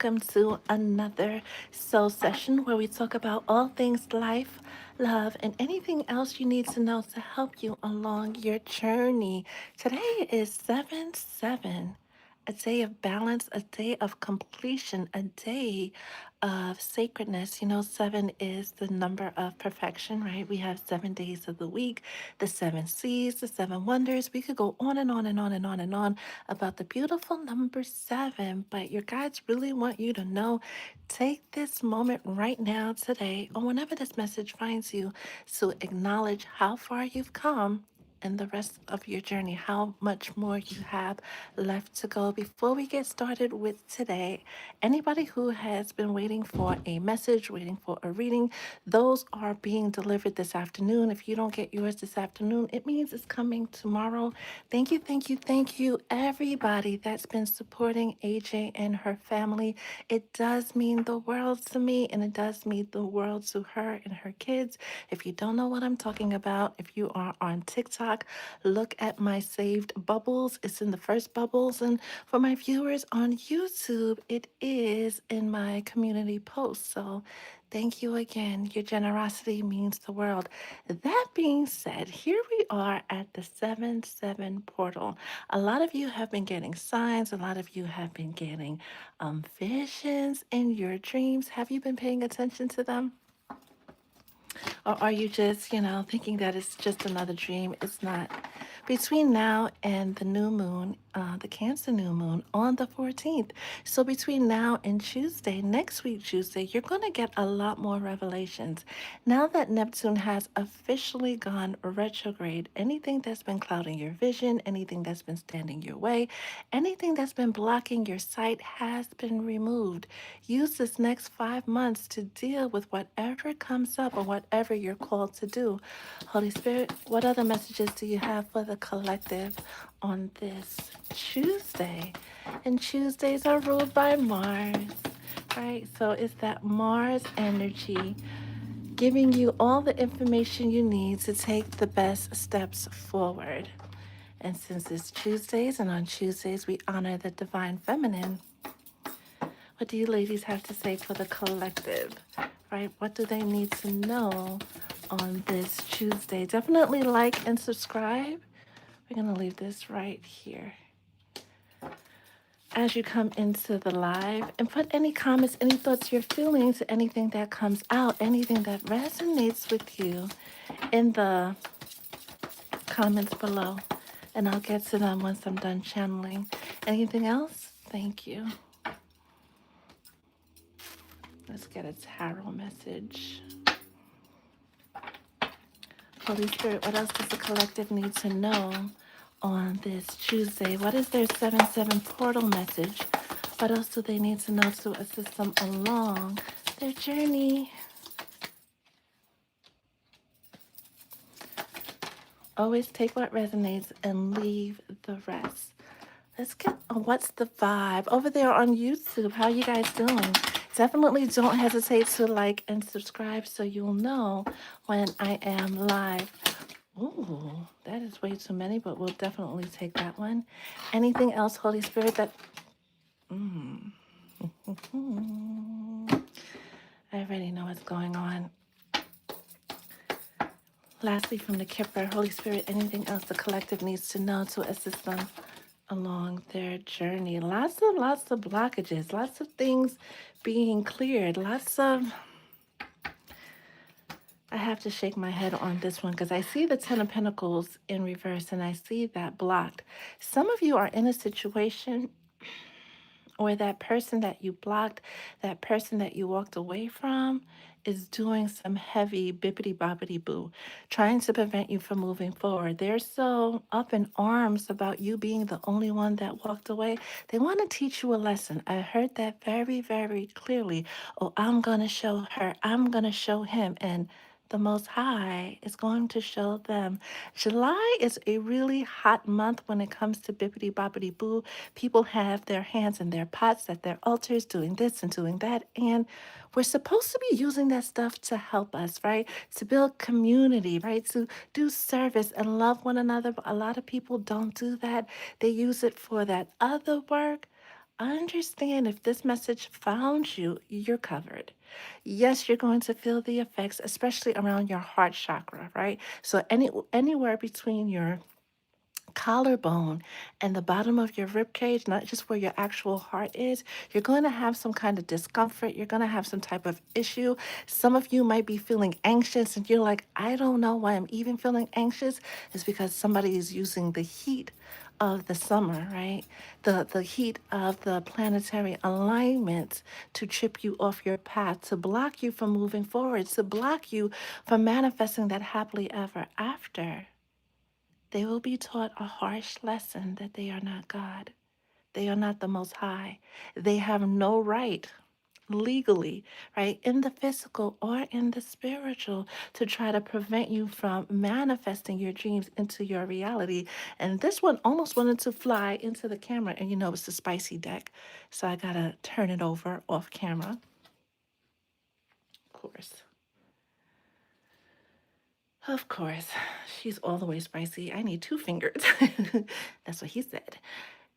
welcome to another soul session where we talk about all things life, love, and anything else you need to know to help you along your journey. Today is 7 7, a day of balance, a day of completion, a day of sacredness. You know, seven is the number of perfection, right? We have 7 days of the week, the seven seas, the seven wonders. We could go on and on and on and on and on about the beautiful number seven, but your guides really want you to know, take this moment right now, today, or whenever this message finds you, to acknowledge how far you've come and the rest of your journey, how much more you have left to go. Before we get started with today, anybody who has been waiting for a message, waiting for a reading, those are being delivered this afternoon. If you don't get yours this afternoon, it means it's coming tomorrow. Thank you, everybody that's been supporting AJ and her family. It does mean the world to me, and it does mean the world to her and her kids. If you don't know what I'm talking about, if you are on TikTok, look at my saved bubbles. It's in the first bubbles. And for my viewers on YouTube, it is in my community post. So thank you again. Your generosity means the world. That being said, here we are at the 7 7 portal. A lot of you have been getting signs, a lot of you have been getting visions in your dreams. Have you been paying attention to them? Or are you just, thinking that it's just another dream? It's not. Between now and the new moon, the Cancer new moon on the 14th. So between now and Tuesday, next week, Tuesday, you're going to get a lot more revelations. Now that Neptune has officially gone retrograde, anything that's been clouding your vision, anything that's been standing your way, anything that's been blocking your sight has been removed. Use this next 5 months to deal with whatever comes up or whatever you're called to do. Holy Spirit, what other messages do you have for the collective on this Tuesday? And Tuesdays are ruled by Mars, right? So it's that Mars energy giving you all the information you need to take the best steps forward. And since it's Tuesdays, and on Tuesdays we honor the divine feminine, what do you ladies have to say for the collective, right? What do they need to know on this Tuesday? Definitely like and subscribe. We're going to leave this right here as you come into the live, and put any comments, any thoughts you're feeling to anything that comes out, anything that resonates with you in the comments below. And I'll get to them once I'm done channeling. Anything else? Thank you. Let's get a tarot message. Holy Spirit, what else does the collective need to know on this Tuesday? What is their 7-7 portal message? What else do they need to know to assist them along their journey? Always take what resonates and leave the rest. Let's get on what's the vibe over there on YouTube. How you guys doing? Definitely don't hesitate to like and subscribe so you'll know when I am live. Ooh, that is way too many, but we'll definitely take that one. Anything else, Holy Spirit, that... I already know what's going on. Lastly, from the Kipper, Holy Spirit, anything else the collective needs to know to assist them along their journey? Lots of blockages, lots of things being cleared, lots of... I have to shake my head on this one because I see the Ten of Pentacles in reverse and I see that blocked. Some of you are in a situation or that person that you blocked, that person that you walked away from, is doing some heavy bippity boppity boo, trying to prevent you from moving forward. They're so up in arms about you being the only one that walked away. They want to teach you a lesson. I heard that very, very clearly. Oh, I'm going to show her. I'm going to show him. And the Most High is going to show them. July is a really hot month when it comes to bippity boppity boo. People have their hands in their pots at their altars doing this and doing that. And we're supposed to be using that stuff to help us, right? To build community, right? To do service and love one another. But a lot of people don't do that. They use it for that other work. understand if this message found you, you're covered. Yes, you're going to feel the effects, especially around your heart chakra, right? So anywhere between your collarbone and the bottom of your rib cage, not just where your actual heart is, you're going to have some kind of discomfort. You're going to have some type of issue. Some of you might be feeling anxious and you're like, I don't know why I'm even feeling anxious. It's because somebody is using the heat of the summer, right? The heat of the planetary alignments to chip you off your path, to block you from moving forward, to block you from manifesting that happily ever after. They will be taught a harsh lesson that they are not God. They are not the Most High. They have no right legally, right, in the physical or in the spiritual, to try to prevent you from manifesting your dreams into your reality. And this one almost wanted to fly into the camera. And you know, it's a spicy deck. So I got to turn it over off camera, of course. Of course, she's all the way spicy. I need two fingers. That's what he said.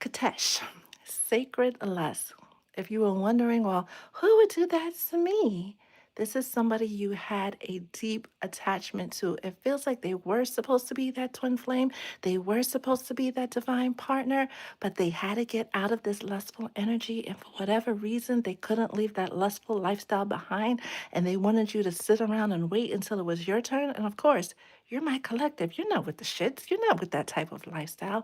Katesh, sacred lust. If you were wondering, well, who would do that to me? This is somebody you had a deep attachment to. It feels like they were supposed to be that twin flame. They were supposed to be that divine partner, but they had to get out of this lustful energy. And for whatever reason, they couldn't leave that lustful lifestyle behind. And they wanted you to sit around and wait until it was your turn. And of course, you're my collective. You're not with the shits. You're not with that type of lifestyle.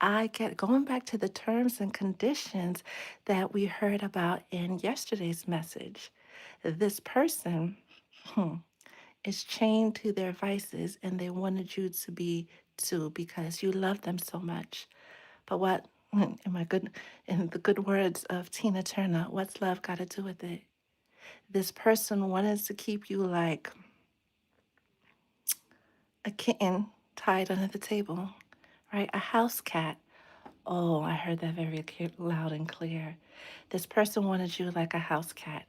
I get going back to the terms and conditions that we heard about in yesterday's message. This person is chained to their vices and they wanted you to be too because you love them so much. But what, in the good words of Tina Turner, what's love got to do with it? This person wanted to keep you like a kitten tied under the table, right? A house cat. Oh, I heard that very loud and clear. This person wanted you like a house cat,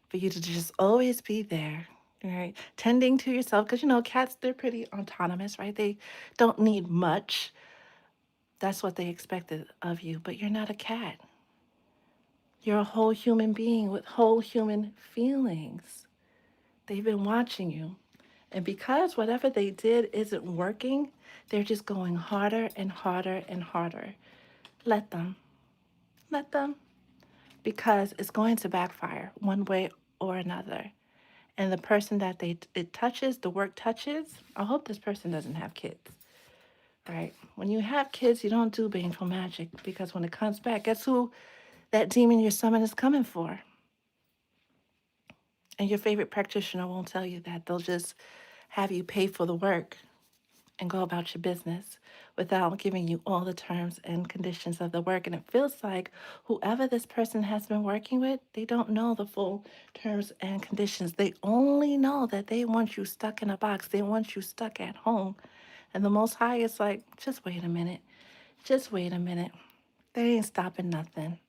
for you to just always be there, right? Tending to yourself, because you know, cats, they're pretty autonomous, right? They don't need much. That's what they expected of you, but you're not a cat. You're a whole human being with whole human feelings. They've been watching you. And because whatever they did isn't working, they're just going harder and harder and harder. Let them. Let them. Because it's going to backfire one way or another. And the person that it touches, the work touches, I hope this person doesn't have kids. Right? When you have kids, you don't do baneful magic because when it comes back, guess who that demon your summon is coming for? And your favorite practitioner won't tell you that. They'll just have you pay for the work and go about your business without giving you all the terms and conditions of the work. And it feels like whoever this person has been working with, they don't know the full terms and conditions. They only know that they want you stuck in a box, they want you stuck at home. And the Most High is like, just wait a minute, just wait a minute. They ain't stopping nothing.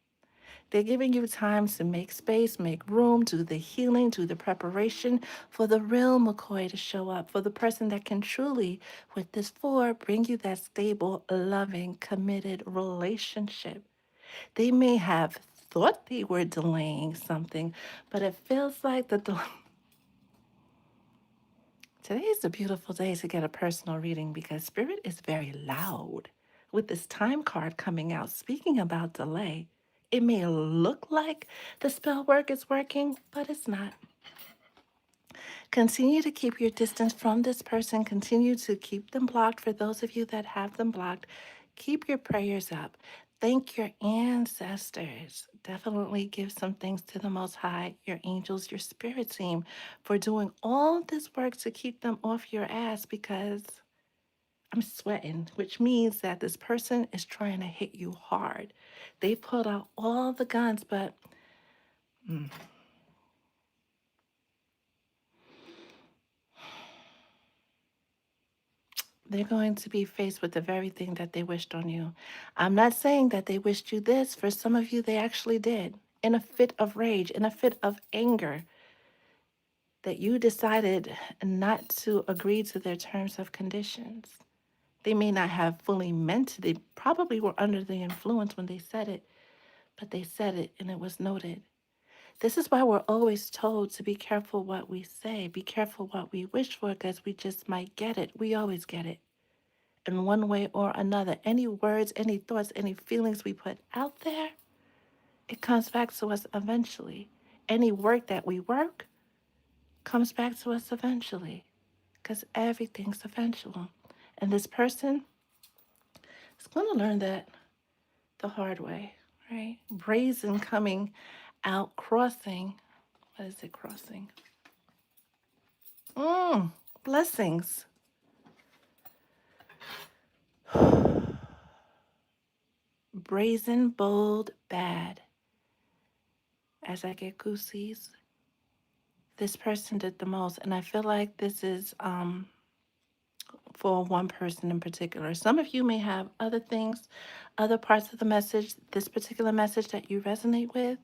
They're giving you time to make space, make room, do the healing, do the preparation for the real McCoy to show up, for the person that can truly, with this four, bring you that stable, loving, committed relationship. They may have thought they were delaying something, but it feels like today is a beautiful day to get a personal reading because Spirit is very loud. With this time card coming out, speaking about delay, it may look like the spell work is working, but it's not. Continue to keep your distance from this person. Continue to keep them blocked for those of you that have them blocked. Keep your prayers up. Thank your ancestors. Definitely give some thanks to the Most High, your angels, your spirit team for doing all this work to keep them off your ass because I'm sweating, which means that this person is trying to hit you hard. They pulled out all the guns, but they're going to be faced with the very thing that they wished on you. I'm not saying that they wished you this. For some of you, they actually did. In a fit of rage, in a fit of anger, that you decided not to agree to their terms of conditions. They may not have fully meant it. They probably were under the influence when they said it. but they said it and it was noted. This is why we're always told to be careful what we say, be careful what we wish for, because we just might get it. We always get it in one way or another. Any words, any thoughts, any feelings we put out there, it comes back to us eventually. Any work that we work comes back to us eventually, because everything's eventual. And this person is going to learn that the hard way, right? Brazen coming out, crossing. What is it, crossing? Blessings. Brazen, bold, bad. As I get goosies, this person did the most. And I feel like this is for one person in particular. Some of you may have other things, other parts of the message, this particular message that you resonate with.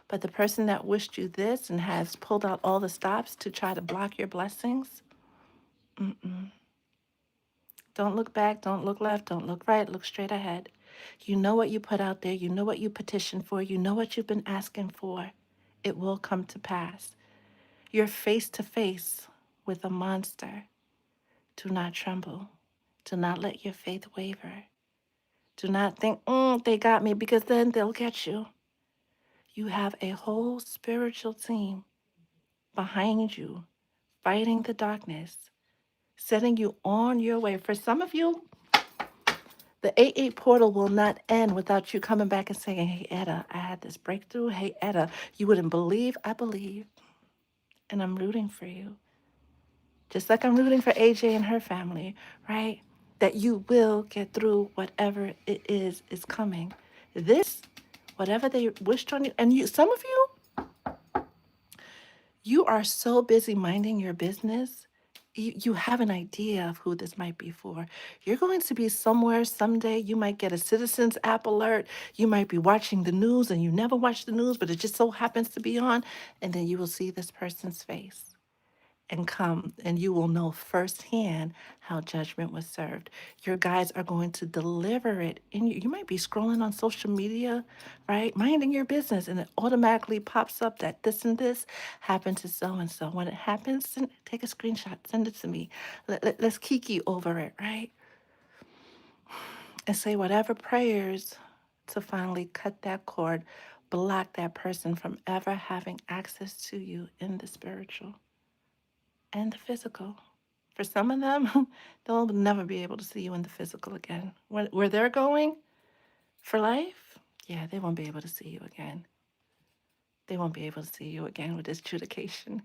But the person that wished you this and has pulled out all the stops to try to block your blessings, don't look back, don't look left, don't look right, look straight ahead. You know what you put out there, you know what you petitioned for, you know what you've been asking for. It will come to pass. You're face to face with a monster. Do not tremble. Do not let your faith waver. Do not think, they got me, because then they'll get you. You have a whole spiritual team behind you, fighting the darkness, setting you on your way. For some of you, the 8-8 portal will not end without you coming back and saying, hey, Etta, I had this breakthrough. Hey, Etta, you wouldn't believe I believe. And I'm rooting for you. Just like I'm rooting for AJ and her family, right? That you will get through whatever it is coming. This, whatever they wished on you, and you, some of you, you are so busy minding your business, you have an idea of who this might be for. You're going to be somewhere someday. You might get a Citizens app alert. You might be watching the news and you never watch the news, but it just so happens to be on. And then you will see this person's face and come, and you will know firsthand how judgment was served. Your guides are going to deliver it. And you might be scrolling on social media, right? Minding your business, and it automatically pops up that this and this happened to so and so. When it happens, take a screenshot, send it to me. Let's kiki over it, right? And say whatever prayers to finally cut that cord, block that person from ever having access to you in the spiritual and the physical. For some of them, they'll never be able to see you in the physical again. Where they're going for life, yeah, they won't be able to see you again. They won't be able to see you again with this judication.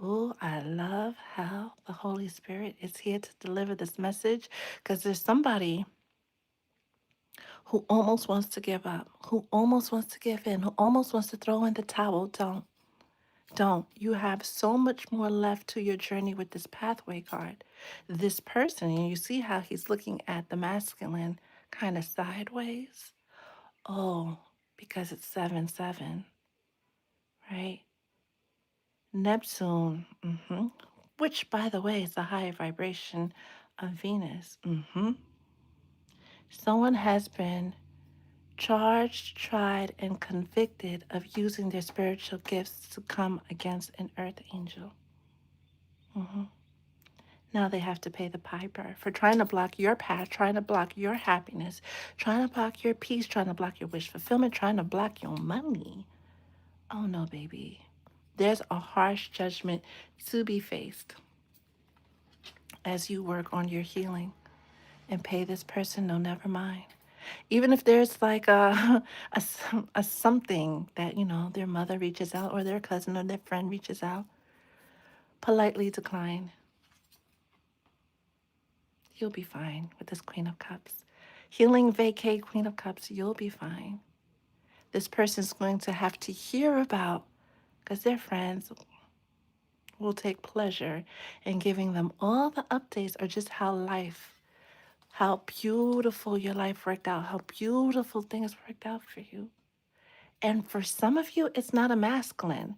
Oh, I love how the Holy Spirit is here to deliver this message, because there's somebody who almost wants to give up, who almost wants to give in, who almost wants to throw in the towel. Don't. You have so much more left to your journey with this pathway card. This person, and you see how he's looking at the masculine kind of sideways? Oh, because it's 7-7, right? Neptune, which, by the way, is the higher vibration of Venus. Someone has been charged, tried, and convicted of using their spiritual gifts to come against an earth angel. Now they have to pay the piper for trying to block your path, trying to block your happiness, trying to block your peace, trying to block your wish fulfillment, trying to block your money. Oh no, baby. There's a harsh judgment to be faced as you work on your healing and pay this person no, never mind. Even if there's like a something that, their mother reaches out, or their cousin or their friend reaches out, politely decline. You'll be fine with this Queen of Cups. Healing vacay Queen of Cups, you'll be fine. This person's going to have to hear about, because their friends will take pleasure in giving them all the updates, or just how beautiful your life worked out, how beautiful things worked out for you. And for some of you, it's not a masculine.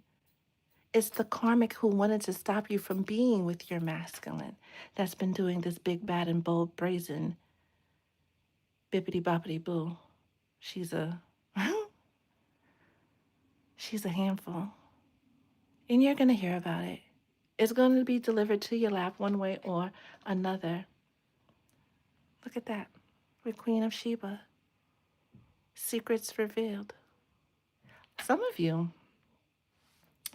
It's the karmic who wanted to stop you from being with your masculine that's been doing this big, bad, and bold, brazen bippity boppity boo. She's a She's a handful. And you're going to hear about it. It's going to be delivered to your lap one way or another. Look at that. We're Queen of Sheba. Secrets revealed. Some of you,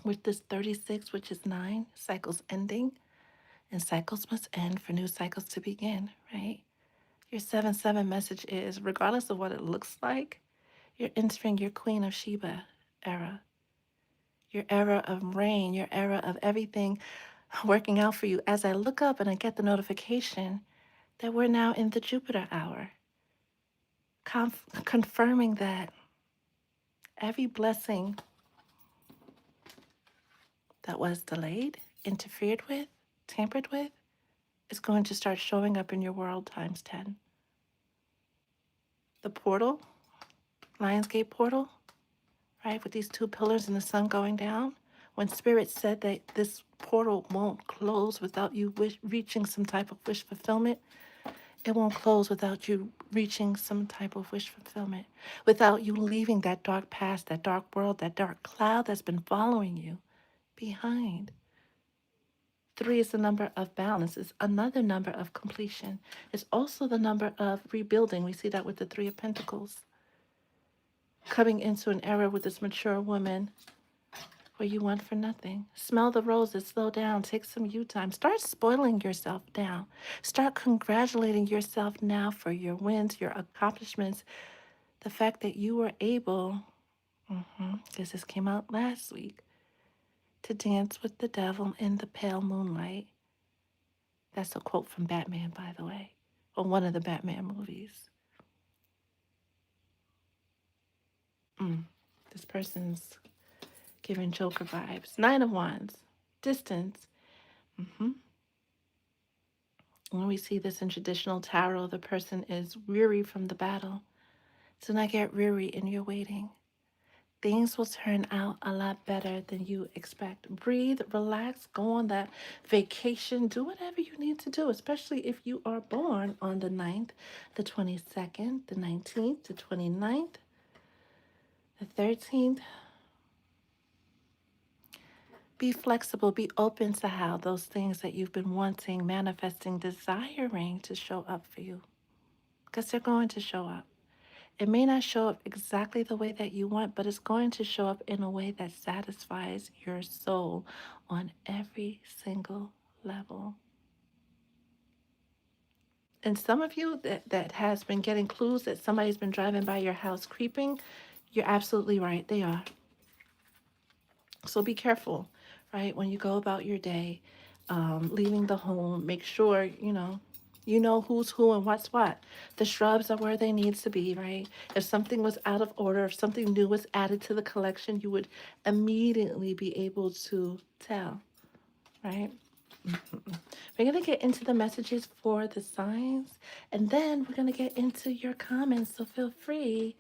with this 36, which is 9, cycles ending, and cycles must end for new cycles to begin, right? Your 7-7 message is regardless of what it looks like, you're entering your Queen of Sheba era, your era of reign, your era of everything working out for you. As I look up and I get the notification that we're now in the Jupiter hour, confirming that every blessing that was delayed, interfered with, tampered with, is going to start showing up in your world times 10. The portal, Lionsgate portal, right, with these two pillars and the sun going down, when Spirit said that this portal won't close without you reaching some type of wish fulfillment, it won't close without you reaching some type of wish fulfillment, without you leaving that dark past, that dark world, that dark cloud that's been following you behind. 3 is the number of balance. It's another number of completion. It's also the number of rebuilding. We see that with the 3 of Pentacles. Coming into an era with this mature woman where you want for nothing. Smell the roses, slow down, take some you time. Start spoiling yourself down. Start congratulating yourself now for your wins, your accomplishments. The fact that you were able, because this came out last week, to dance with the devil in the pale moonlight. That's a quote from Batman, by the way, or one of the Batman movies. This person's giving Joker vibes. 9 of Wands, distance. When we see this in traditional tarot, the person is weary from the battle. Do not get weary in your waiting. Things will turn out a lot better than you expect. Breathe, relax, go on that vacation, do whatever you need to do, especially if you are born on the 9th, the 22nd, the 19th, the 29th, the 13th. Be flexible, be open to how those things that you've been wanting, manifesting, desiring to show up for you, because they're going to show up. It may not show up exactly the way that you want, but it's going to show up in a way that satisfies your soul on every single level. And some of you that has been getting clues that somebody's been driving by your house creeping, you're absolutely right. They are. So be careful, right? When you go about your day, leaving the home, make sure, you know who's who and what's what. The shrubs are where they need to be, right? If something was out of order, if something new was added to the collection, you would immediately be able to tell, right? We're going to get into the messages for the signs, and then we're going to get into your comments. So feel free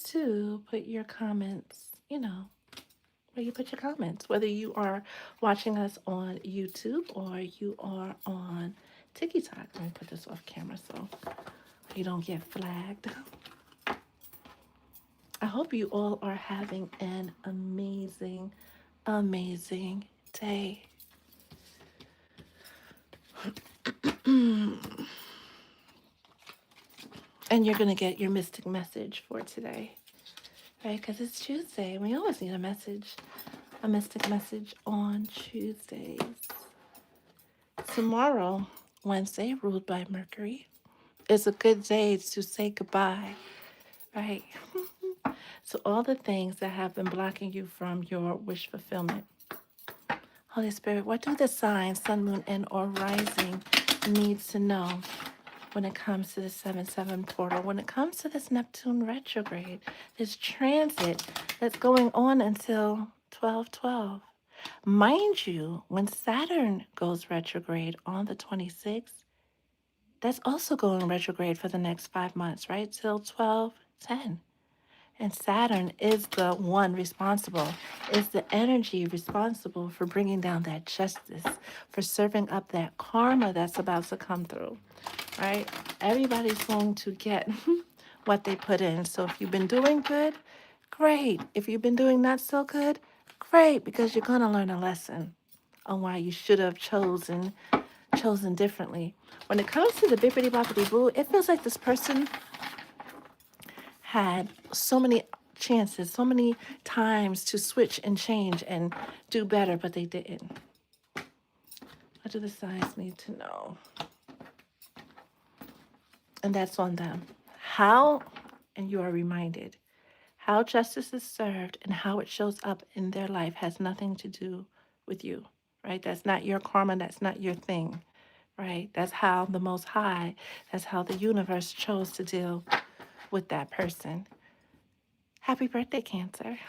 to put your comments, where you put your comments, whether you are watching us on YouTube or you are on TikTok. Let me put this off camera so you don't get flagged. I hope you all are having an amazing, amazing day. And you're going to get your mystic message for today, right? Because it's Tuesday. We always need a mystic message on Tuesdays. Tomorrow, Wednesday, ruled by Mercury, is a good day to say goodbye, right? So all the things that have been blocking you from your wish fulfillment. Holy Spirit, what do the signs, sun, moon, and or rising needs to know when it comes to the 7-7 portal, when it comes to this Neptune retrograde, this transit that's going on until 12/12? Mind you, when Saturn goes retrograde on the 26th, that's also going retrograde for the next 5 months, right? Till 12/10. And Saturn is the one responsible, is the energy responsible for bringing down that justice, for serving up that karma that's about to come through, right? Everybody's going to get what they put in. So if you've been doing good, Great. If you've been doing not so good, great, because you're going to learn a lesson on why you should have chosen differently. When it comes to the bippity boppity boo, it feels like this person had so many chances, so many times to switch and change and do better, but they didn't. What do the signs need to know? And that's on them. How, and you are reminded, how justice is served and how it shows up in their life has nothing to do with you, right? That's not your karma, that's not your thing, right? That's how the Most High, that's how the universe chose to deal with that person. Happy birthday, Cancer.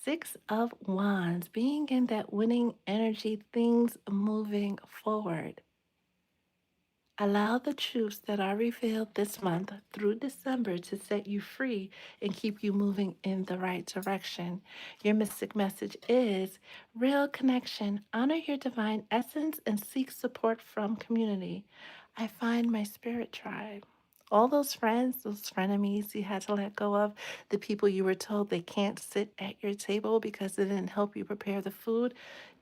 Six of Wands, being in that winning energy, things moving forward. Allow the truths that are revealed this month through December to set you free and keep you moving in the right direction. Your mystic message is real connection. Honor your divine essence and seek support from community. I find my spirit tribe. All those friends, those frenemies you had to let go of, the people you were told they can't sit at your table because they didn't help you prepare the food,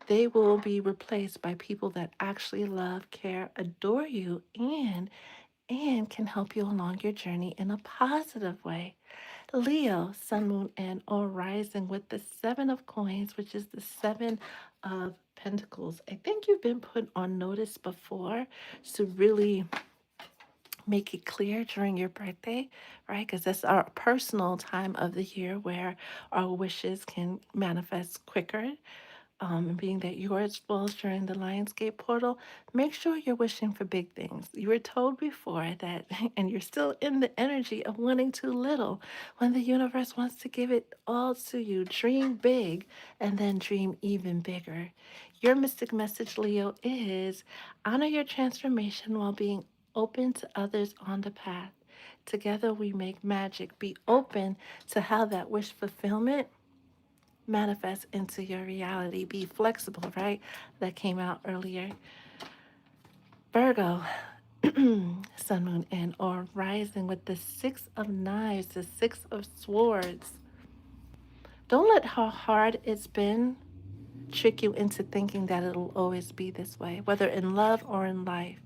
they will be replaced by people that actually love, care, adore you, and can help you along your journey in a positive way. Leo, Sun, Moon, and or Rising with the Seven of Coins, which is the Seven of Pentacles. I think you've been put on notice before to really make it clear during your birthday, right? Because that's our personal time of the year where our wishes can manifest quicker, and being that yours falls during the Lionsgate portal, make sure you're wishing for big things. You were told before that, and you're still in the energy of wanting too little when the universe wants to give it all to you. Dream big and then dream even bigger. Your mystic message, Leo, is honor your transformation while being open to others on the path. Together we make magic. Be open to how that wish fulfillment manifest into your reality. Be flexible, right? That came out earlier. Virgo, Sun, Moon, and or Rising with the Six of Knives, the Six of Swords. Don't let how hard it's been trick you into thinking that it'll always be this way, whether in love or in life.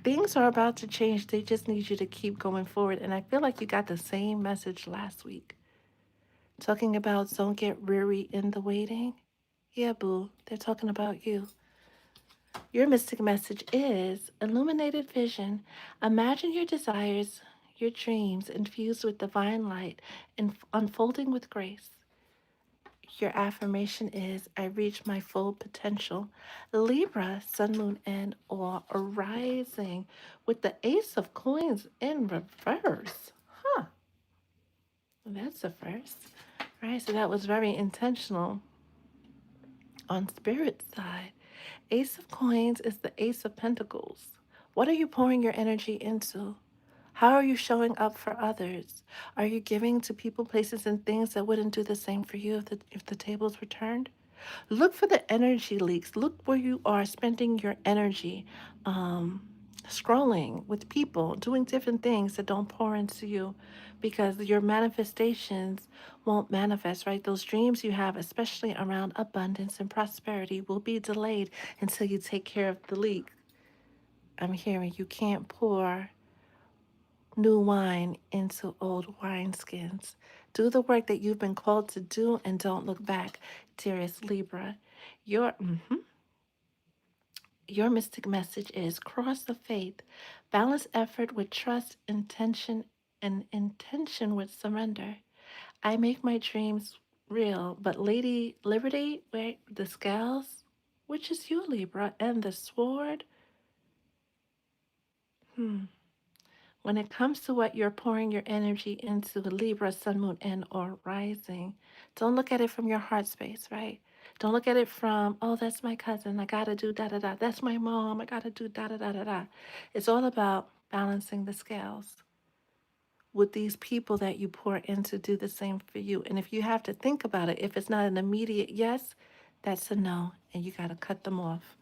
Things are about to change. They just need you to keep going forward. And I feel like you got the same message last week. Talking about don't get weary in the waiting. Yeah, boo, they're talking about you. Your mystic message is illuminated vision. Imagine your desires, your dreams infused with divine light and unfolding with grace. Your affirmation is I reach my full potential. Libra, Sun, Moon, and or Rising with the Ace of Coins in reverse. Huh, that's a first. Right, so that was very intentional on spirit side. Ace of Coins is the Ace of Pentacles. What are you pouring your energy into? How are you showing up for others? Are you giving to people, places, and things that wouldn't do the same for you if the tables were turned? Look for the energy leaks. Look where you are spending your energy, um, scrolling with people, doing different things that don't pour into you because your manifestations won't manifest, right? Those dreams you have, especially around abundance and prosperity, will be delayed until you take care of the leak. I'm hearing you can't pour new wine into old wineskins. Do the work that you've been called to do and don't look back, dearest Libra. Your your mystic message is cross the faith, balance effort with trust, intention, and intention with surrender. I make my dreams real, but Lady Liberty, wait, the scales, which is you, Libra, and the sword. Hmm. When it comes to what you're pouring your energy into, Libra, Sun, Moon, and or Rising, don't look at it from your heart space, right? Don't look at it from, oh, that's my cousin. I got to do da da da. That's my mom. I got to do da da da da da. It's all about balancing the scales. Would these people that you pour into do the same for you? And if you have to think about it, if it's not an immediate yes, that's a no, and you got to cut them off.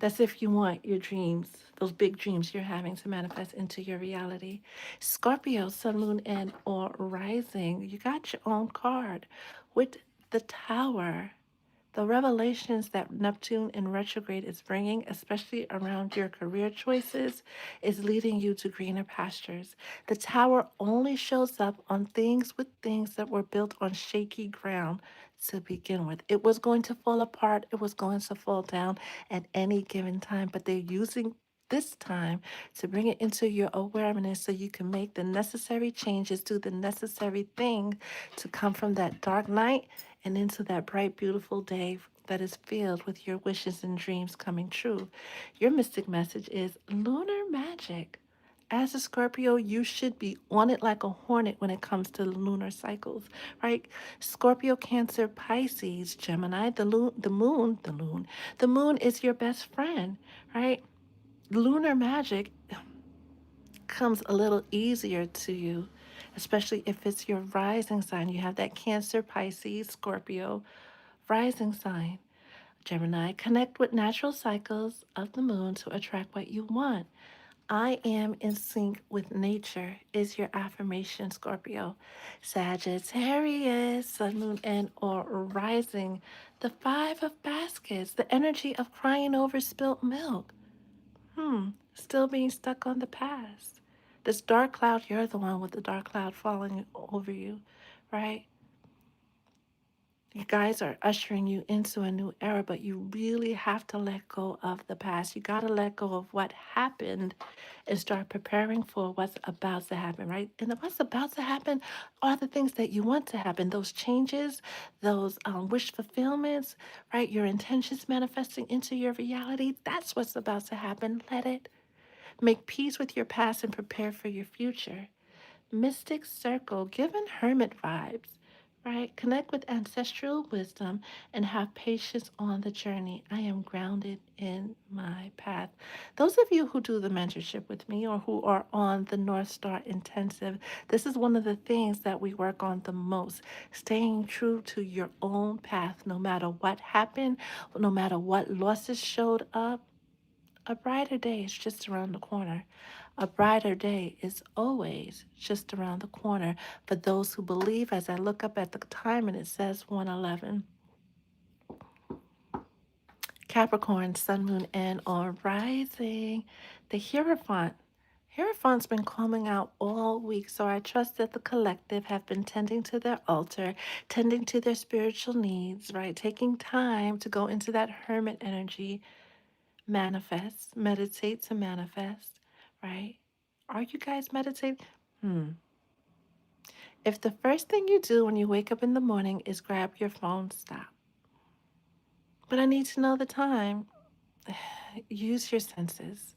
That's if you want your dreams, those big dreams you're having to manifest into your reality. Scorpio, sun, moon, and or rising. You got your own card with the Tower. The revelations that Neptune in retrograde is bringing, especially around your career choices, is leading you to greener pastures. The tower only shows up on things that were built on shaky ground to begin with. It was going to fall apart, it was going to fall down at any given time, but they're using this time to bring it into your awareness so you can make the necessary changes, do the necessary thing to come from that dark night and into that bright, beautiful day that is filled with your wishes and dreams coming true. Your mystic message is lunar magic. As a Scorpio, you should be on it like a hornet when it comes to lunar cycles, right? Scorpio, Cancer, Pisces, Gemini, the moon is your best friend, right? Lunar magic comes a little easier to you, especially if it's your rising sign. You have that Cancer, Pisces, Scorpio rising sign. Gemini, connect with natural cycles of the moon to attract what you want. I am in sync with nature is your affirmation, Scorpio. Sagittarius, sun, moon, and or rising. The five of baskets, the energy of crying over spilt milk. Still being stuck on the past. This dark cloud, you're the one with the dark cloud falling over you, right? You guys are ushering you into a new era, but you really have to let go of the past. You got to let go of what happened and start preparing for what's about to happen, right? And what's about to happen are the things that you want to happen, those changes, those wish fulfillments, right? Your intentions manifesting into your reality. That's what's about to happen. Let it. Make peace with your past and prepare for your future. Mystic circle, given hermit vibes, right? Connect with ancestral wisdom and have patience on the journey. I am grounded in my path. Those of you who do the mentorship with me or who are on the North Star Intensive, this is one of the things that we work on the most. Staying true to your own path, no matter what happened, no matter what losses showed up. A brighter day is just around the corner. A brighter day is always just around the corner for those who believe. As I look up at the time and it says 111. Capricorn, Sun, Moon, and or Rising. The Hierophant. Hierophant's been coming out all week, so I trust that the collective have been tending to their altar, tending to their spiritual needs, right? Taking time to go into that hermit energy, manifest, meditate to manifest, right? Are you guys meditating? Hmm. If the first thing you do when you wake up in the morning is grab your phone, stop. But I need to know the time. Use your senses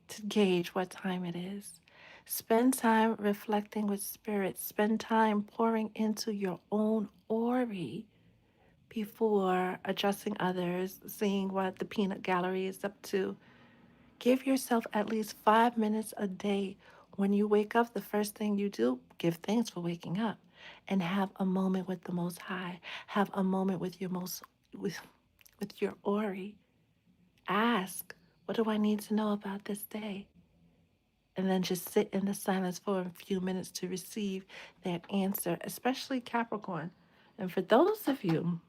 to gauge what time it is. Spend time reflecting with spirit. Spend time pouring into your own ori before addressing others, seeing what the peanut gallery is up to. Give yourself at least 5 minutes a day. When you wake up, the first thing you do, give thanks for waking up and have a moment with the Most High. Have a moment with with your Ori. Ask, what do I need to know about this day? And then just sit in the silence for a few minutes to receive that answer, especially Capricorn. And for those of you,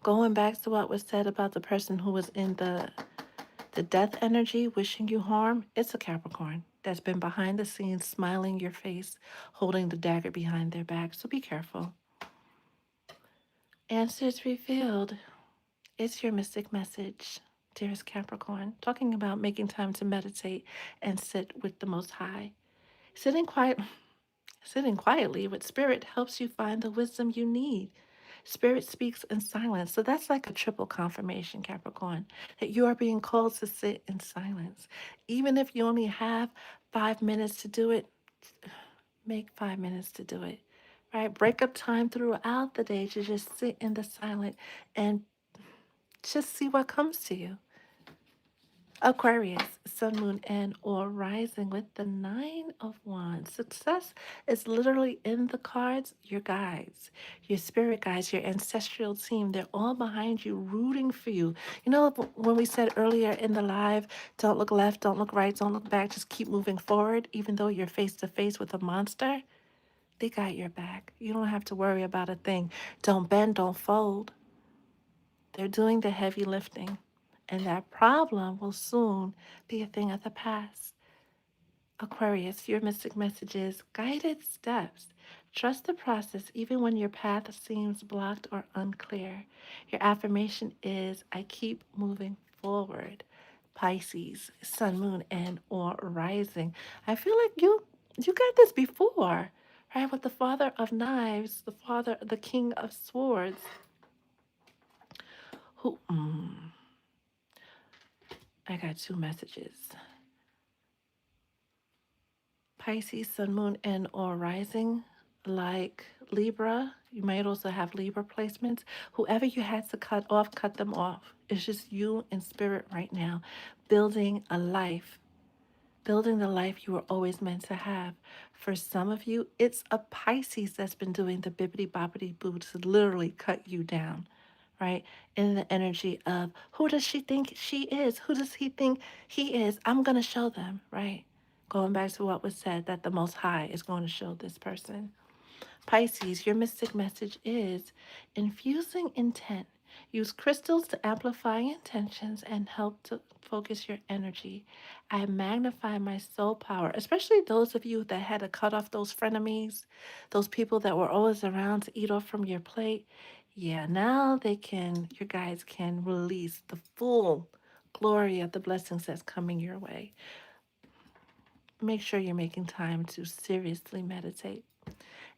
going back to what was said about the person who was in the death energy wishing you harm, it's a Capricorn that's been behind the scenes, smiling your face, holding the dagger behind their back. So be careful. Answers revealed. It's your mystic message, dearest Capricorn, talking about making time to meditate and sit with the Most High. Sitting quiet, sitting quietly with spirit helps you find the wisdom you need. Spirit speaks in silence. So that's like a triple confirmation, Capricorn, that you are being called to sit in silence. Even if you only have 5 minutes to do it, make 5 minutes to do it. Right? Break up time throughout the day to just sit in the silent and just see what comes to you. Aquarius, sun, moon, and or rising with the Nine of Wands. Success is literally in the cards. Your guides, your spirit guides, your ancestral team, they're all behind you, rooting for you. You know, when we said earlier in the live, don't look left, don't look right, don't look back, just keep moving forward, even though you're face to face with a monster, they got your back. You don't have to worry about a thing. Don't bend, don't fold. They're doing the heavy lifting, and that problem will soon be a thing of the past. Aquarius, your mystic message is guided steps. Trust the process even when your path seems blocked or unclear. Your affirmation is I keep moving forward. Pisces, sun, moon, and or rising. I feel like you got this before, right? With the father of knives, the king of swords, who I got two messages. Pisces, sun, moon, and or rising, like Libra. You might also have Libra placements. Whoever you had to cut off, cut them off. It's just you in spirit right now, building a life, building the life you were always meant to have. For some of you, it's a Pisces that's been doing the bibbity boppity boo to literally cut you down, right? In the energy of who does she think she is? Who does he think he is? I'm going to show them, right? Going back to what was said, that the Most High is going to show this person. Pisces, your mystic message is infusing intent. Use crystals to amplify intentions and help to focus your energy. I magnify my soul power, especially those of you that had to cut off those frenemies, those people that were always around to eat off from your plate. Yeah, now your guys can release the full glory of the blessings that's coming your way. Make sure you're making time to seriously meditate.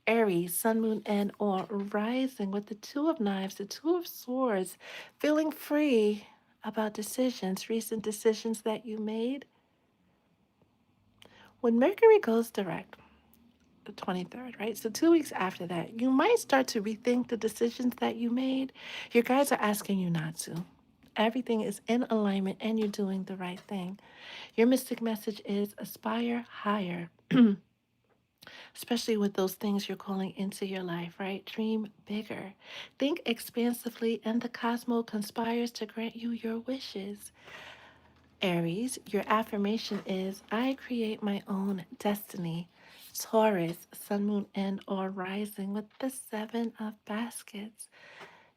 Aries, sun, moon, and or rising with the Two of Knives, the Two of Swords, feeling free about decisions, recent decisions that you made. When Mercury goes direct, the 23rd, right? So 2 weeks after that, you might start to rethink the decisions that you made. Your guides are asking you not to. Everything is in alignment and you're doing the right thing. Your mystic message is aspire higher. Especially with those things you're calling into your life, right? Dream bigger. Think expansively, and the cosmos conspires to grant you your wishes. Aries, your affirmation is I create my own destiny. Taurus, sun, moon, and or rising with the Seven of Baskets.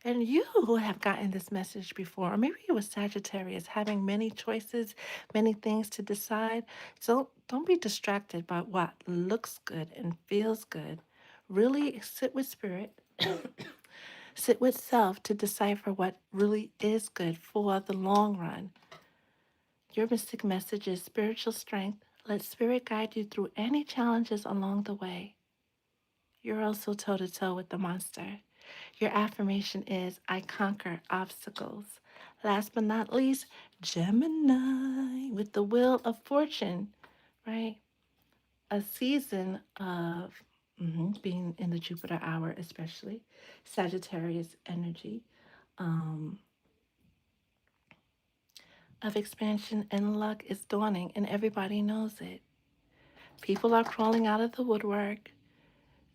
And you who have gotten this message before, or maybe it was Sagittarius, having many choices, many things to decide. So don't be distracted by what looks good and feels good. Really sit with spirit, sit with self to decipher what really is good for the long run. Your mystic message is spiritual strength. Let spirit guide you through any challenges along the way. You're also toe to toe with the monster. Your affirmation is I conquer obstacles. Last but not least, Gemini with the Wheel of Fortune, right? A season of being in the Jupiter hour, especially Sagittarius energy, um, of expansion and luck is dawning, and everybody knows it. People are crawling out of the woodwork.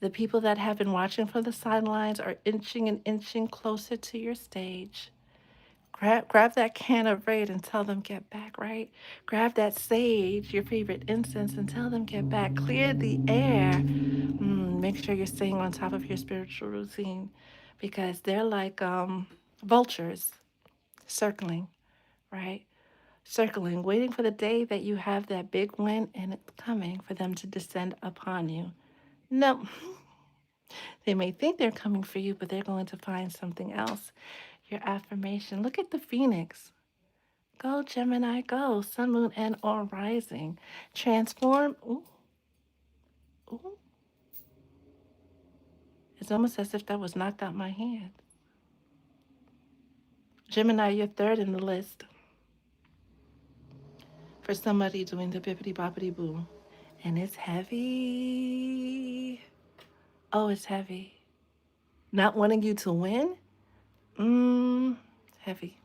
The people that have been watching from the sidelines are inching and inching closer to your stage. Grab that can of raid and tell them get back, right? Grab that sage, your favorite incense, and tell them get back. Clear the air. Make sure you're staying on top of your spiritual routine because they're like vultures circling, right? Circling, waiting for the day that you have that big win and it's coming for them to descend upon you. No, they may think they're coming for you, but they're going to find something else. Your affirmation. Look at the phoenix. Go, Gemini, go. Sun, moon, and or rising. Transform. Ooh, ooh. It's almost as if that was knocked out my hand. Gemini, you're third in the list for somebody doing the bippity boppity boo. And it's heavy. Oh, it's heavy. Not wanting you to win? Heavy.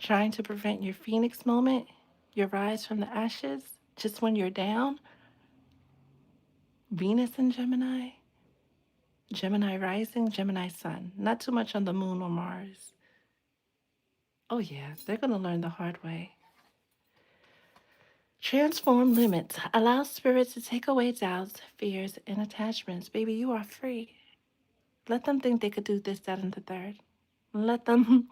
trying to prevent your phoenix moment, your rise from the ashes, just when you're down. Venus in Gemini, Gemini rising, Gemini sun. Not too much on the moon or Mars. Oh, yeah, they're going to learn the hard way. Transform limits. Allow spirit to take away doubts, fears, and attachments. Baby, you are free. Let them think they could do this, that, and the third. Let them.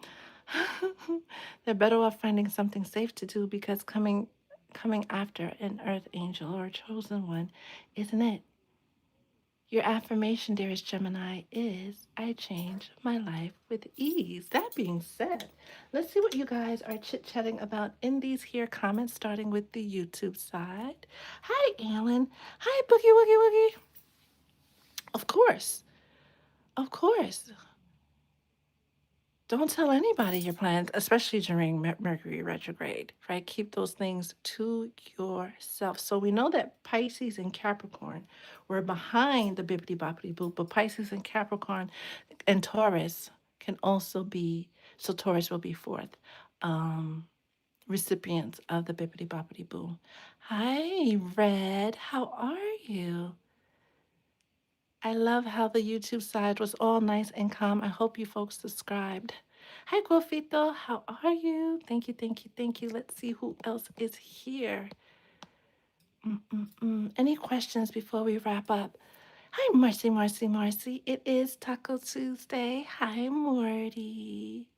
They're better off finding something safe to do because coming after an earth angel or a chosen one isn't it. Your affirmation, dearest Gemini, is I change my life with ease. That being said, let's see what you guys are chit chatting about in these here comments, starting with the YouTube side. Hi, Alan. Hi, Boogie Woogie Woogie. Of course. Of course. Don't tell anybody your plans, especially during Mercury retrograde, right? Keep those things to yourself. So we know that Pisces and Capricorn were behind the bippity boppity boop, but Pisces and Capricorn and Taurus can also be, so Taurus will be fourth, um, recipients of the bippity boppity boo. Hi, Red. How are you? I love how the YouTube side was all nice and calm. I hope you folks subscribed. Hi, Guafito. How are you? Thank you, thank you, thank you. Let's see who else is here. Any questions before we wrap up? Hi, Marcy, Marcy, Marcy. It is Taco Tuesday. Hi, Morty.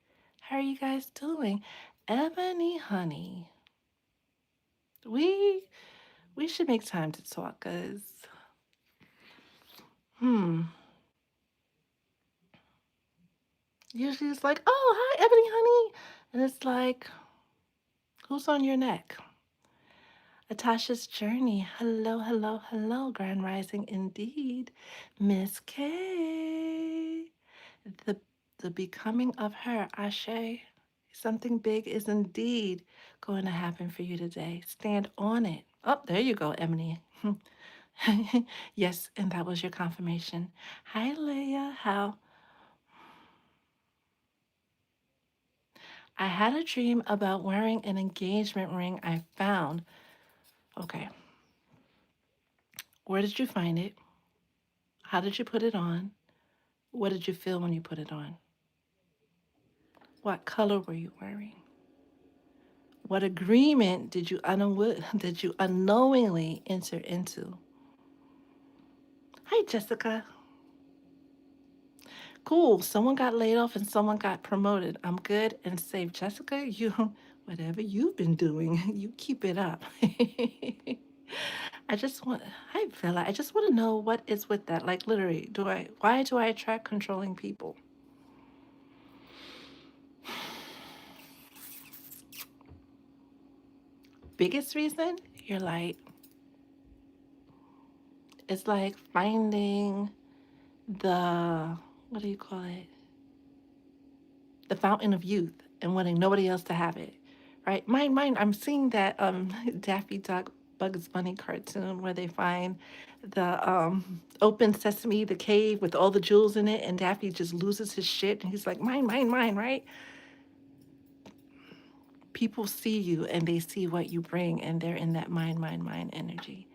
How are you guys doing? Ebony, honey. We we should make time to talk, cause hmm. Usually it's like, oh, hi, Ebony, honey, and it's like, who's on your neck? Atasha's Journey. Hello, hello, hello. Grand Rising indeed. Miss K. The the becoming of her. Ashe. Something big is indeed going to happen for you today. Stand on it. Oh, there you go, Emily. Yes, and that was your confirmation. Hi, Leah. How? I had a dream about wearing an engagement ring I found. Okay. Where did you find it? How did you put it on? What did you feel when you put it on? What color were you wearing? What agreement did you did you unknowingly enter into? Hi, Jessica. Cool. Someone got laid off and someone got promoted. I'm good and safe. Jessica, you whatever you've been doing, you keep it up. I just want Hi Bella. I just want to know what is with that. Like literally, why do I attract controlling people? Biggest reason? You're like it's like finding the what do you call it? The fountain of youth and wanting nobody else to have it. Right? Mine, I'm seeing that Daffy Duck Bugs Bunny cartoon where they find the open sesame, the cave with all the jewels in it, and Daffy just loses his shit and he's like, mine, right? People see you and they see what you bring and they're in that mine energy.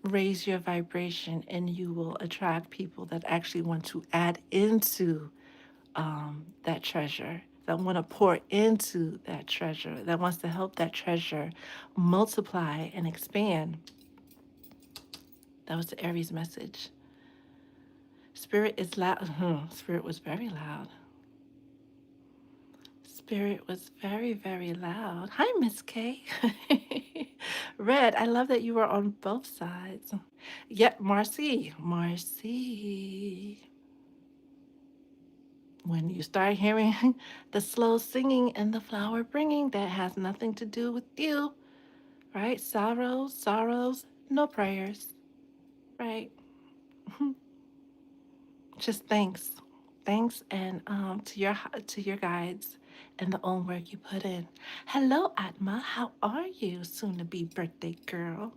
Raise your vibration and you will attract people that actually want to add into that treasure, that want to pour into that treasure, that wants to help that treasure multiply and expand. That was the Aries message. Spirit is loud. Spirit was very loud. Spirit was very, very loud. Hi, Miss K. Red, I love that you were on both sides. Yep, Marcy. Marcy. When you start hearing the slow singing and the flower bringing, that has nothing to do with you, right? Sorrows, no prayers, right? Just thanks, and to your guides and the own work you put in. Hello, Atma. How are you, soon to be birthday girl?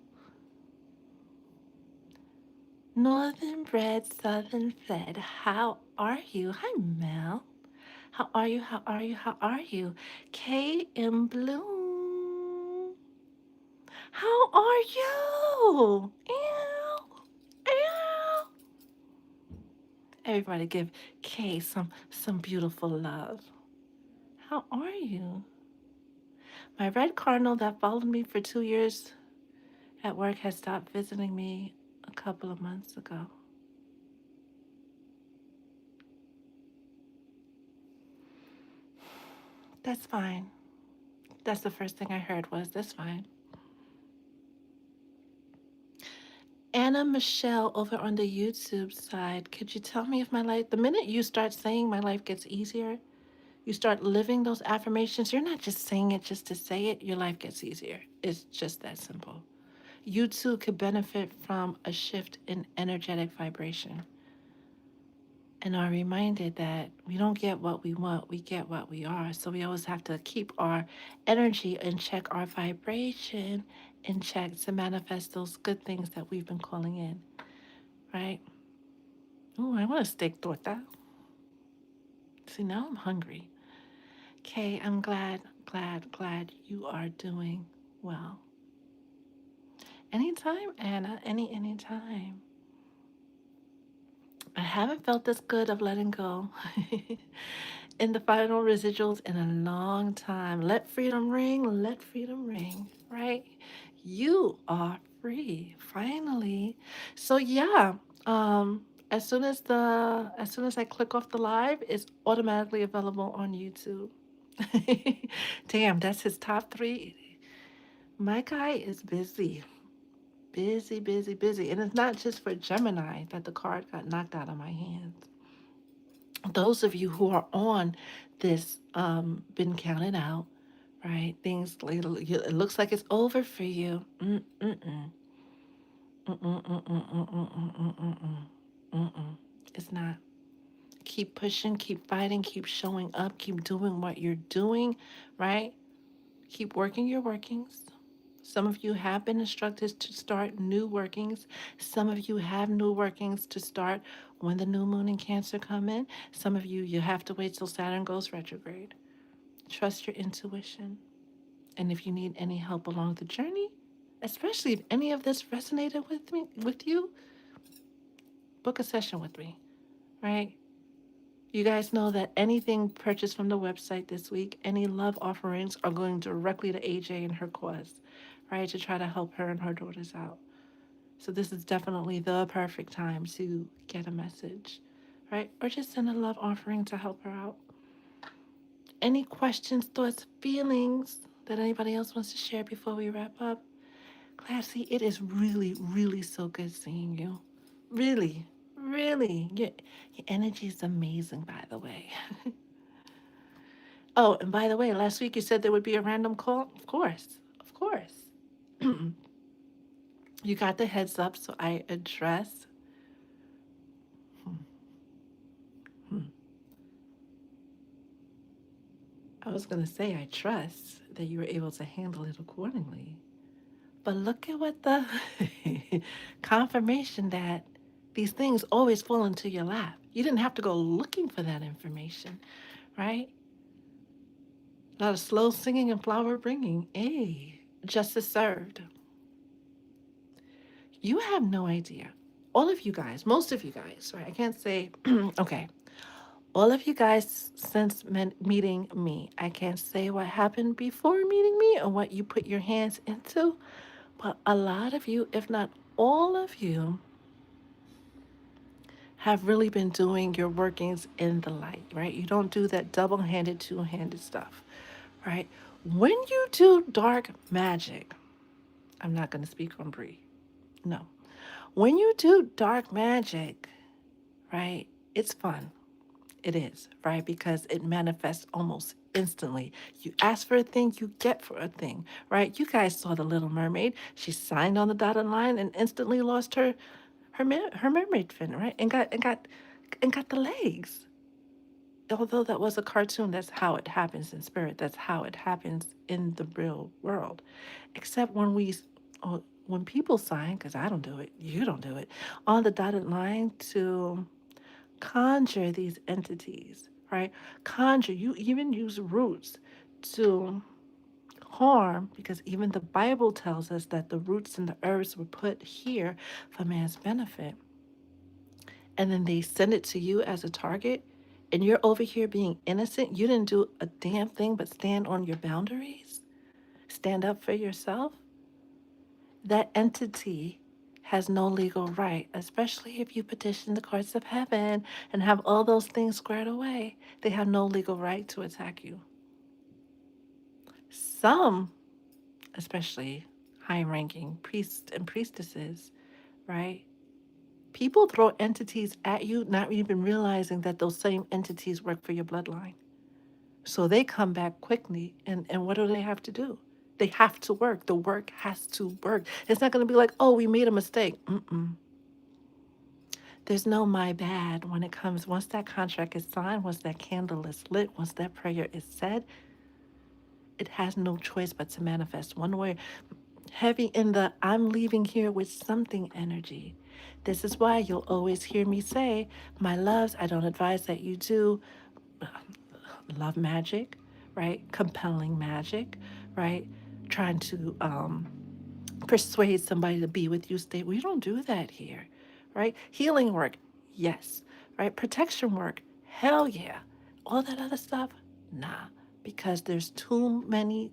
Northern bred, southern fed. How are you? Hi, Mel. How are you? How are you? How are you? K in Bloom. How are you? Ew, ew. Everybody give K some beautiful love. How are you? My red cardinal that followed me for 2 years at work has stopped visiting me a couple of months ago. That's fine. That's the first thing I heard was that's fine. Anna Michelle over on the YouTube side, could you tell me if my life, the minute you start saying my life gets easier, you start living those affirmations, you're not just saying it just to say it, your life gets easier. It's just that simple. You too could benefit from a shift in energetic vibration and are reminded that we don't get what we want, we get what we are. So we always have to keep our energy in check, our vibration in check to manifest those good things that we've been calling in, right? Oh, I want a steak torta. See, now I'm hungry. Okay, I'm glad you are doing well. Anytime, Anna, anytime. I haven't felt this good of letting go in the final residuals in a long time. Let freedom ring, let freedom ring, right? You are free, finally. So yeah, as soon as I click off the live, it's automatically available on YouTube. Damn, that's his top three. My guy is busy. Busy, busy, busy. And it's not just for Gemini that the card got knocked out of my hands. Those of you who are on this been counted out, right? Things like it looks like it's over for you. Mm-mm-mm. Mm-mm-mm-mm-mm-mm-mm-mm-mm. Mm-mm. It's not. Keep pushing, keep fighting, keep showing up, keep doing what you're doing, right? Keep working your workings. Some of you have been instructed to start new workings. Some of you have new workings to start when the new moon and Cancer come in. Some of you, you have to wait till Saturn goes retrograde. Trust your intuition. And if you need any help along the journey, especially if any of this resonated with you, book a session with me, right? You guys know that anything purchased from the website this week, any love offerings are going directly to AJ and her cause, right? To try to help her and her daughters out. So this is definitely the perfect time to get a message, right? Or just send a love offering to help her out. Any questions, thoughts, feelings that anybody else wants to share before we wrap up? Classy, it is really, really so good seeing you. Really, really. Your energy is amazing, by the way. Oh, and by the way, last week you said there would be a random call. Of course, of course. You got the heads up, so I address. Hmm, hmm. I was going to say, I trust that you were able to handle it accordingly. But look at what the confirmation that these things always fall into your lap. You didn't have to go looking for that information, right? A lot of slow singing and flower bringing. Hey, justice served. You have no idea. All of you guys, most of you guys, right? I can't say, okay, all of you guys since meeting me, I can't say what happened before meeting me or what you put your hands into, but a lot of you, if not all of you, have really been doing your workings in the light, right? You don't do that double handed, two handed stuff, right? When you do dark magic, I'm not going to speak on Bree. No. When you do dark magic, right, it's fun. It is, right? Because it manifests almost instantly. You ask for a thing, you get for a thing, right? You guys saw the Little Mermaid. She signed on the dotted line and instantly lost her mermaid fin, right? And got the legs. Although that was a cartoon, that's how it happens in spirit. That's how it happens in the real world. Except when people sign, because I don't do it, you don't do it, on the dotted line to conjure these entities, right? Conjure, you even use roots to harm, because even the Bible tells us that the roots and the herbs were put here for man's benefit. And then they send it to you as a target, and you're over here being innocent. You didn't do a damn thing but stand on your boundaries, stand up for yourself. That entity has no legal right, especially if you petition the courts of heaven and have all those things squared away. They have no legal right to attack you. Some, especially high ranking priests and priestesses, right? People throw entities at you, not even realizing that those same entities work for your bloodline. So they come back quickly, and what do they have to do? They have to work. The work has to work. It's not going to be like, oh, we made a mistake. Mm-mm. There's no my bad when it comes. Once that contract is signed, once that candle is lit, once that prayer is said, it has no choice but to manifest one way. Heavy in the I'm leaving here with something energy. This is why you'll always hear me say, my loves, I don't advise that you do love magic, right? Compelling magic, right? Trying to persuade somebody to be with you, stay. We don't do that here, right? Healing work, yes, right? Protection work, hell yeah. All that other stuff, nah, because there's too many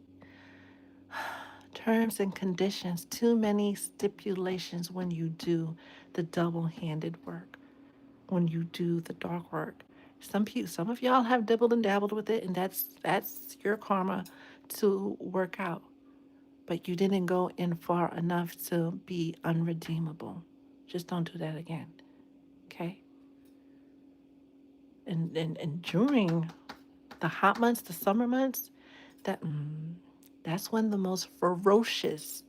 terms and conditions, too many stipulations when you do the double-handed work, when you do the dark work. Some of y'all have dibbled and dabbled with it, and that's your karma to work out. But you didn't go in far enough to be unredeemable. Just don't do that again, okay? And during the hot months, the summer months, that that's when the most ferocious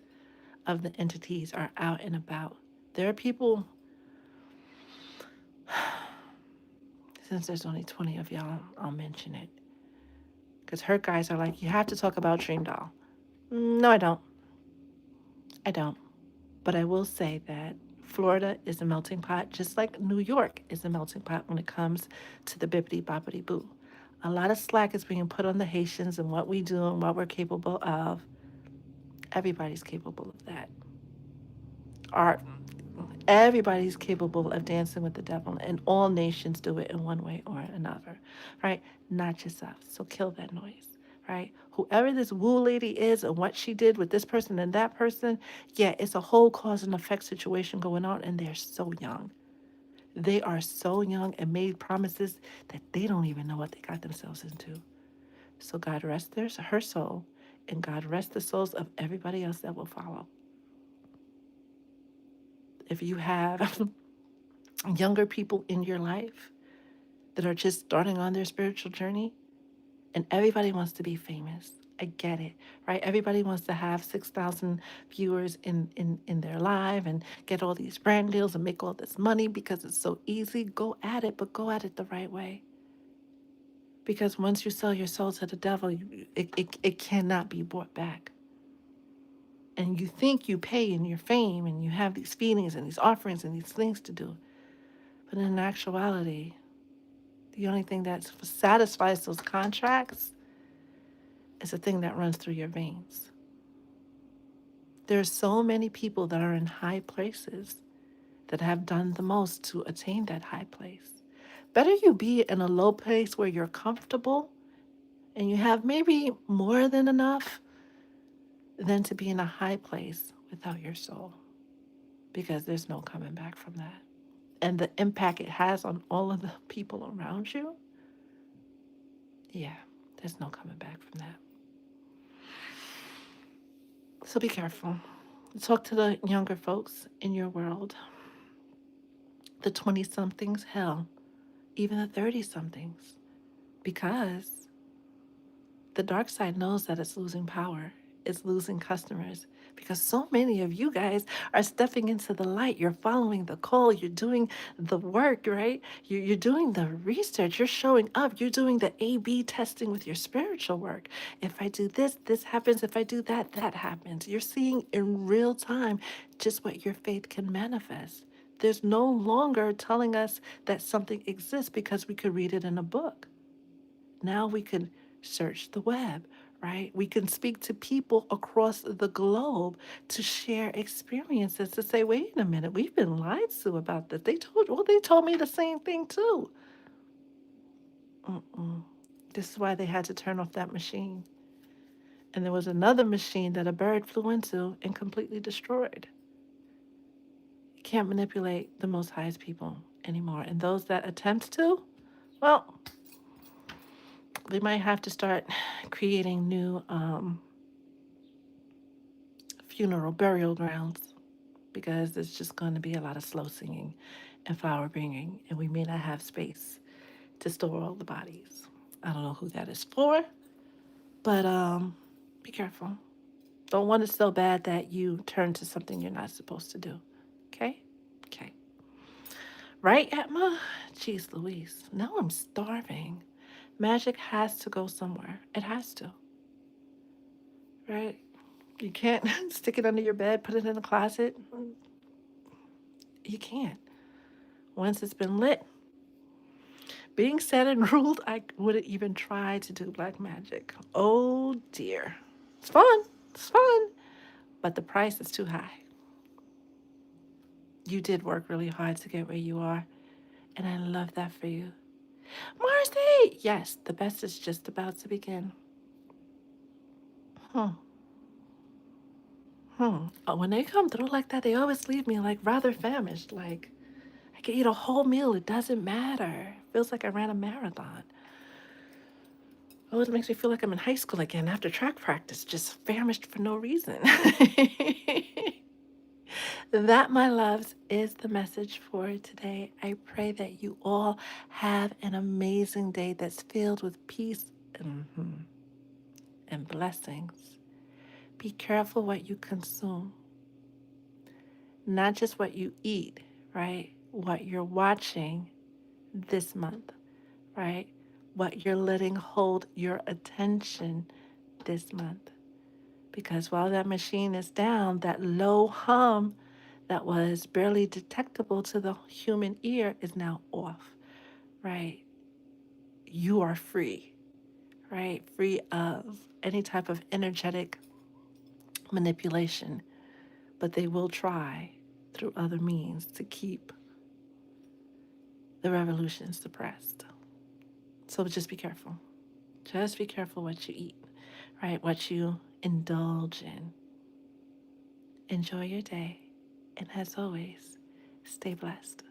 of the entities are out and about. There are people, since there's only 20 of y'all, I'll mention it. Because her guys are like, you have to talk about Dream Doll. No, I don't. I don't. But I will say that Florida is a melting pot, just like New York is a melting pot when it comes to the bippity boppity boo. A lot of slack is being put on the Haitians and what we do and what we're capable of. Everybody's capable of that. Art, everybody's capable of dancing with the devil, and all nations do it in one way or another, right? Not just us. So kill that noise, right? Whoever this woo lady is and what she did with this person and that person, yeah, it's a whole cause and effect situation going on, and they're so young. They are so young and made promises that they don't even know what they got themselves into. So God rest her soul, and God rest the souls of everybody else that will follow. If you have younger people in your life that are just starting on their spiritual journey, and everybody wants to be famous. I get it, right? Everybody wants to have 6,000 viewers in their live and get all these brand deals and make all this money because it's so easy. Go at it, but go at it the right way. Because once you sell your soul to the devil, it cannot be bought back. And you think you pay in your fame and you have these feelings and these offerings and these things to do. But in actuality, the only thing that satisfies those contracts is the thing that runs through your veins. There are so many people that are in high places that have done the most to attain that high place. Better you be in a low place where you're comfortable and you have maybe more than enough than to be in a high place without your soul, because there's no coming back from that. And the impact it has on all of the people around you, yeah, there's no coming back from that. So be careful. Talk to the younger folks in your world, the 20 somethings, hell, even the 30 somethings, because the dark side knows that it's losing power, it's losing customers, because so many of you guys are stepping into the light. You're following the call, you're doing the work, right? You're doing the research, you're showing up, you're doing the A/B testing with your spiritual work. If I do this, this happens. If I do that, that happens. You're seeing in real time just what your faith can manifest. There's no longer telling us that something exists because we could read it in a book. Now we can search the web, right? We can speak to people across the globe to share experiences to say, wait a minute, we've been lied to about this. They told me the same thing too. Mm-mm. This is why they had to turn off that machine. And there was another machine that a bird flew into and completely destroyed. You can't manipulate the Most High's people anymore. And those that attempt to, well, they might have to start creating new funeral burial grounds because there's just going to be a lot of slow singing and flower bringing, and we may not have space to store all the bodies. I don't know who that is for, but be careful. Don't want it so bad that you turn to something you're not supposed to do. Okay? Okay. Right, Atma? Jeez Louise. Now I'm starving. Magic has to go somewhere. It has to. Right? You can't stick it under your bed, put it in a closet. You can't. Once it's been lit, being said and ruled, I wouldn't even try to do black magic. Oh dear. It's fun. It's fun. But the price is too high. You did work really hard to get where you are. And I love that for you. Marcy! Yes, the best is just about to begin. Hmm. When they come through like that, they always leave me like rather famished. Like, I can eat a whole meal. It doesn't matter. It feels like I ran a marathon. Oh, it makes me feel like I'm in high school again after track practice, just famished for no reason. That, my loves, is the message for today. I pray that you all have an amazing day that's filled with peace and blessings. Be careful what you consume, not just what you eat, right? What you're watching this month, right? What you're letting hold your attention this month. Because while that machine is down, that low hum that was barely detectable to the human ear is now off, right? You are free, right? Free of any type of energetic manipulation, but they will try through other means to keep the revolution suppressed. So just be careful. Just be careful what you eat, right? What you indulge in. Enjoy your day. And as always, stay blessed.